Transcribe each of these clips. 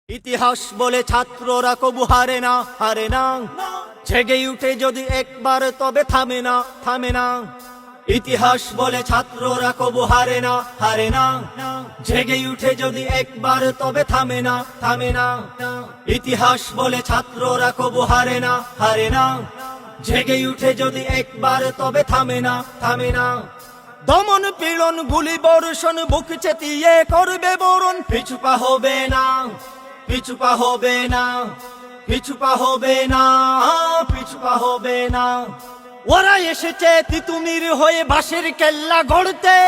ইতিহাস বলে ছাত্ররা কবু হারে না, হারে না। জেগে উঠে যদি একবার তবে থামে না, থামে না। ইতিহাস বলে ছাত্ররা কবু হারে না, হারে না। জেগে উঠে যদি একবার তবে থামে না, থামে না। ইতিহাস বলে ছাত্ররা কবু হারে না, হারে না। জেগে উঠে যদি একবার তবে থামে না, থামে না। দমন পীড়ন গুলি বর্ষণ বুক চেতিয়ে করবে বরণ, পিছুপা হবে না, পিছুপা হবে না, পিছুপা হবে না, পিছুপা হবে না। ওরা এসেছে তিতুমির হয়ে বাঁশের কেল্লা গড়তে,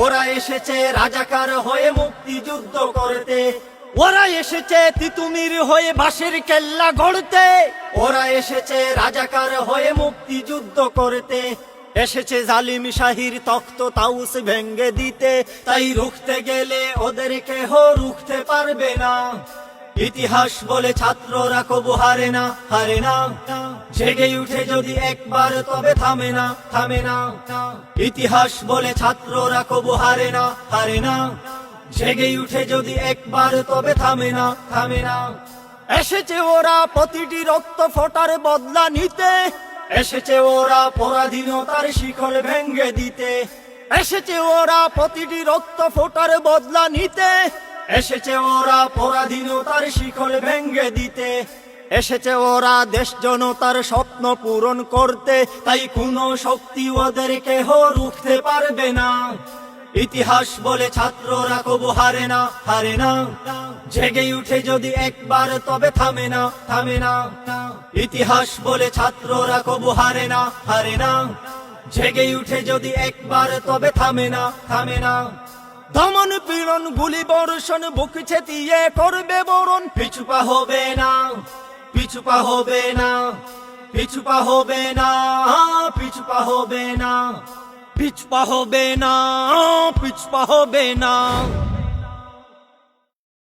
ওরা এসেছে রাজাকার হয়ে মুক্তিযুদ্ধ করতে। ওরা এসেছে তিতুমির হয়ে বাঁশের কেল্লা গড়তে, ওরা এসেছে রাজাকার হয়ে মুক্তিযুদ্ধ করতে। এসেছে জালিম শাহির তখ্ত তাউস ভেঙ্গে দিতে, তাই রুখতে গেলে ওদের কেহ রুখতে পারবে না। ইতিহাস বলে ছাত্ররা কবু হারে না, হারে না। জেগে উঠে যদি একবার তবে থামে না, থামে না। ইতিহাস বলে ছাত্ররা কবু হারে না, হারে না। জেগে উঠে যদি একবার তবে থামে না, থামে না। এসেছে ওরা প্রতিটি রক্ত ফোটার বদলা নিতে, এসেছে ওরা পরাধীনতার শিকল ভেঙ্গে দিতে। এসেছে ওরা প্রতিটি রক্ত ফোটার বদলা নিতে, এসেছে ওরা পরাধীনতার শিকল ভেঙ্গে দিতে। এসেছে ওরা দেশ জনতার স্বপ্ন পূরণ করতে, তাই কোনো শক্তি ওদের কেহ রুখতে পারবে না। ইতিহাস বলে ছাত্ররা কবু হারে না, হারে না। জেগে উঠে যদি একবার তবে থামে না, থামে না। ইতিহাস বলে ছাত্ররা কবু হারে না, হারে না। জেগে উঠে যদি একবার তবে থামে না, থামে না। দমন পীড়ন গুলি বর্ষণ বুক চেতিয়ে করবে বরণ, পিছুপা হবে না, পিছুপা হবে না, পিছুপা হবে না, পিছুপা হবে না, পিছুপা হবে না, পিছুপা হবে না।